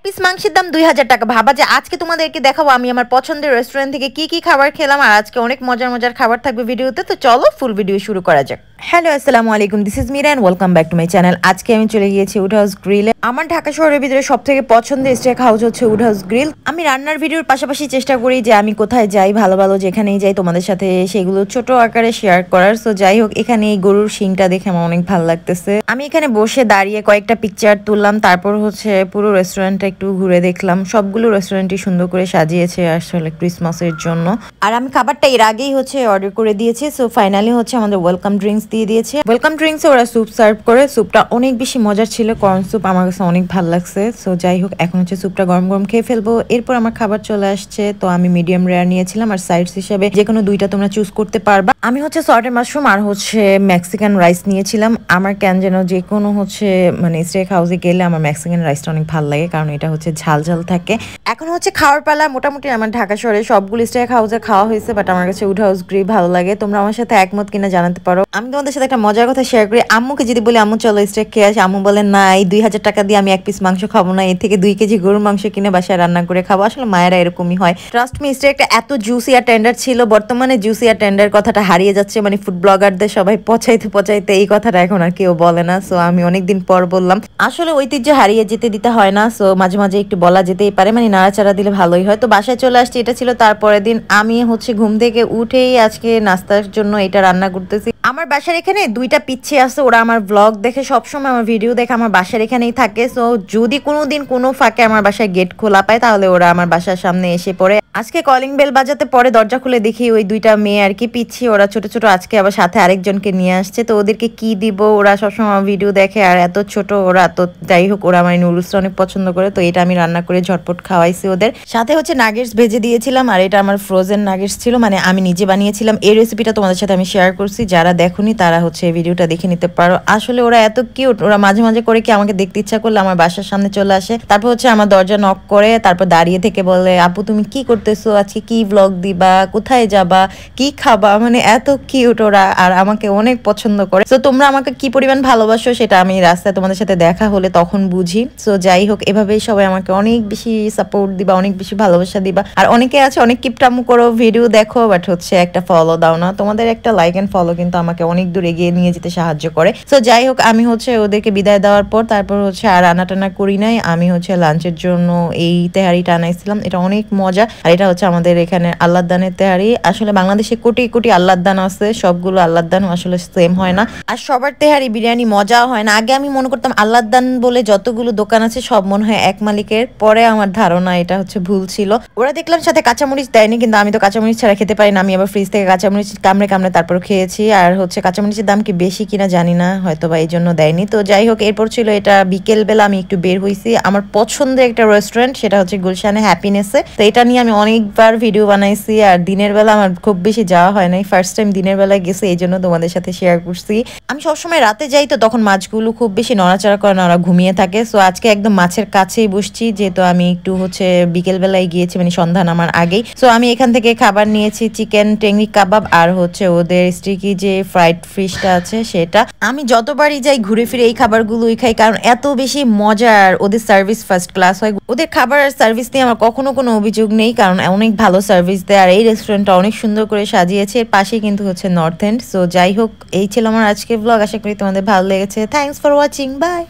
Piece মাংসের দাম 2000 টাকা। ভাবা যে আজকে তোমাদেরকে দেখাবো আমি আমার পছন্দের রেস্টুরেন্ট থেকে কি কি খাবার খেলাম, আর আজকে অনেক মজার মজার খাবার থাকবে ভিডিওতে। তো চলো ফুল ভিডিও শুরু করা যাক। হ্যালো, আসসালামু আলাইকুম, this is Mira and welcome back to my channel. আজকে আমি চলে গিয়েছি উড হাউস গ্রিলে। আমার ঢাকা শহরের ভিতরে সব থেকে পছন্দের স্টেক হাউস হচ্ছে উড হাউস গ্রিল। আমি রান্নার ভিডিওর পাশাপাশি চেষ্টা করি যে আমি কোথায় যাই, ভালো ভালো যেখানেই যাই তোমাদের সাথে সেগুলো ছোট আকারে শেয়ার করার। সো যাই হোক, এখানে এই গরুর শিংটা দেখে আমার অনেক ভালো লাগতেছে। আমি এখানে বসে দাঁড়িয়ে কয়েকটা পিকচার তুললাম, তারপর হচ্ছে পুরো রেস্টুরেন্টটা একটু ঘুরে দেখলাম। সবগুলো রেস্টুরেন্টই সুন্দর করে সাজিয়েছে আসলে ক্রিসমাসের জন্য। আর আমি খাবারটা এর আগেই হচ্ছে অর্ডার করে দিয়েছি। সো ফাইনালি হচ্ছে আমাদের ওয়েলকাম ড্রিঙ্কস দিয়ে দিয়েছে। ওয়েলকাম ড্রিঙ্কসে ওরা স্যুপ সার্ভ করে। স্যুপটা অনেক বেশি মজার ছিল, কর্ন স্যুপ, আমার কাছে অনেক ভালো লাগছে। সো যাই হোক, এখন হচ্ছে স্যুপটা গরম গরম খেয়ে ফেলবো। এরপর আমার খাবার চলে আসছে। তো আমি মিডিয়াম রেয়ার নিয়েছিলাম, আর সাইডস হিসাবে যে কোনো দুইটা তোমরা চুজ করতে পারবা। আমি হচ্ছে সল্টেড মাশরুম আর হচ্ছে মেক্সিকান রাইস নিয়েছিলাম। আমার কেন যেন যে কোনো হচ্ছে মানে স্টেক হাউসে গেলে আমার মেক্সিকান রাইসটা অনেক ভালো লাগে, কারণ এটা হচ্ছে ঝাল ঝাল থাকে। এখন হচ্ছে খাওয়ার পালা। মোটামুটি আমার ঢাকা শহরে সবগুলো স্টেক হাউসে খাওয়া হয়েছে, বাট আমার কাছে উড হাউস গ্রিল ভালো লাগে। তোমরা আমার সাথে একমত কিনা জানাতে পারো। আমি তোমাদের সাথে একটা মজার কথা শেয়ার করি। আম্মুকে যদি বলি আম্মু চলো স্টেক খেয়ে আসি, আম্মু বলে না, এই 2000 টাকা দিয়ে আমি এক পিস মাংস খাবো না, এর থেকে 2 কেজি গরুর মাংস কিনে বাসায় রান্না করে খাবো। আসলে মায়েরা এরকমই হয়। ট্রাস্ট মি, স্টেকটা এত জুসি আর টেন্ডার ছিল। বর্তমানে জুসি আর টেন্ডার কথাটা হারিয়ে যাচ্ছে, মানে ফুড ব্লগারদের সবাই পচাইতে পচাইতে এই কথাটা এখন আর কেউ বলে না। সো আমি অনেকদিন পর বললাম। আসলে ঐতিহ্য হারিয়ে যেতে দিতে হয় না। সো মাঝে মাঝে একটু বলা যেতেই পারে, মানে নাড়াচাড়া দিলে ভালোই হয়। তো বাসায় চলে আসছি, এটা ছিল তারপরের দিন। আমি হচ্ছে ঘুম থেকে উঠেই আজকে নাস্তার জন্য এটা রান্না করতেছি। আমার বাসার এখানে 2টা পিচ্ছি আছে, ওরা আমার ব্লগ দেখে, সবসময় আমার ভিডিও দেখে আমার বাসার এখানেই থাকে। সো যদি কোনোদিন কোনো ফাঁকে আমার বাসায় গেট খোলা পায়, তাহলে ওরা আমার বাসার সামনে এসে পড়ে। আজকে কলিং বেল বাজাতে পরে দরজা খুলে দেখি ওই 2টা মেয়ে আর কি পিচ্ছি, ওরা ছোট ছোট। আজকে আবার সাথে আরেকজনকে নিয়ে আসছে। তো ওদেরকে কি দিব, ওরা সবসময় আমার ভিডিও দেখে আর এত ছোট ওরা। তো যাই হোক, ওরা আমার নুডলসটা অনেক পছন্দ করে, তো এটা আমি রান্না করে ঝটপট খাওয়াইছি ওদের। সাথে হচ্ছে নাগেটস ভেজে দিয়েছিলাম, আর এটা আমার ফ্রোজেন নাগেটস ছিল, মানে আমি নিজে বানিয়েছিলাম। এই রেসিপিটা তোমাদের সাথে আমি শেয়ার করছি, যারা দেখোনি তারা হচ্ছে এই ভিডিওটা দেখে নিতে পারো। আসলে ওরা এত কিউট, ওরা মাঝে মাঝে করে কি আমাকে দেখতে ইচ্ছা করলে আমার বাসার সামনে চলে আসে, তারপর হচ্ছে আমার দরজা নক করে, তারপর দাঁড়িয়ে থেকে বলে আপু তুমি কি করতেছো, আজকে কি ব্লগ দিবা, কোথায় যাবা, কি খাবা, মানে এত কিউট ওরা, আর আমাকে অনেক পছন্দ করে। তো তোমরা আমাকে কি পরিমাণ ভালোবাসো সেটা আমি রাস্তায় তোমাদের সাথে দেখা হলে তখন বুঝি। সো যাই হোক, এভাবেই সবাই আমাকে অনেক বেশি সাপোর্ট দিবা, অনেক বেশি ভালোবাসা দিবা। আর অনেকে আছে অনেক কিপটামু করো, ভিডিও দেখো, বাট হচ্ছে একটা ফলো দাও না। তোমাদের একটা লাইক এন্ড ফলো কিন্তু আমাকে অনেক দূর এগিয়ে নিয়ে যেতে সাহায্য করে। সো যাই হোক, আমি হচ্ছে ওদেরকে বিদায় দেওয়ার পর তারপর হচ্ছে আর রান্না টান্না করি নাই। আমি হচ্ছে লাঞ্চের জন্য এই তেহারিটা আনাইছিলাম। এটা অনেক মজা, আর এটা হচ্ছে আমাদের এখানে আল্লাহর দানের তেহারি। আসলে বাংলাদেশে কোটি কোটি আল্লাহর দান আছে, সবগুলো আল্লাহর দান আসলে সেম হয় না, আর সবার তেহারি বিরিয়ানি মজা হয় না। আগে আমি মনে করতাম আল্লাহর দান বলে যতগুলো দোকান আছে সব মনে হয় এক মালিকের। পরে আমার ধারণা এটা হচ্ছে ভুল ছিল। ওরা দেখলাম সাথে কাঁচামরিচ দেয়নি, কিন্তু আমি তো কাঁচামরিচ ছাড়া খেতে পারি না। আমি আবার ফ্রিজ থেকে কাঁচামরিচ কামড়ে কামড়ে তারপর খেয়েছি। আর হচ্ছে কাঁচামরিচের দাম কি বেশি কিনা জানি না, হয়তো বা এই জন্য দেয়নি। তো যাই হোক, এরপর ছিল এটা বিকেল বেলা, আমি একটু বের হয়েছি আমার পছন্দের একটা রেস্টুরেন্ট, সেটা হচ্ছে গুলশানে হ্যাপিনেসে। তো এটা নিয়ে আমি অনেকবার ভিডিও বানাইছি, আর দিনের বেলা আমার খুব বেশি যাওয়া হয় নাই, ফার্স্ট টাইম দিনের বেলা গেছি, এই জন্য তোমাদের সাথে শেয়ার করছি। আমি সবসময় রাতে যাই, তো তখন মাছগুলো খুব বেশি নড়াচড়া করে না, ওরা ঘুমিয়ে থাকে। সো আজকে একদম মাছের কাছেই বসছি, যেহেতু আমি একটু হচ্ছে বিকেল বেলায় গিয়েছি, মানে সন্ধ্যা নামার আগেই। সো আমি এখান থেকে খাবার নিয়েছি চিকেন টেংরি কাবাব, আর হচ্ছে ওদের স্টিকি যে ফ্রাইড ফিশটা আছে সেটা। আমি যতবারই যাই ঘুরে ফিরে এই খাবারগুলোই খাই, কারণ এত বেশি মজার। ওদের সার্ভিস ফার্স্ট ক্লাস হয়। ওদের খাবার আর সার্ভিস নিয়ে আমার কখনো কোনো অভিযোগ নেই, কারণ অনেক ভালো সার্ভিস দেয়। আর এই রেস্টুরেন্টটা অনেক সুন্দর করে সাজিয়েছে, এর পাশেই কিন্তু হচ্ছে নর্থ এন্ড। সো যাই হোক, এই ছিল আমার আজকে ব্লগ। আশা করি তোমাদের ভালো লেগেছে। Thanks for watching, by.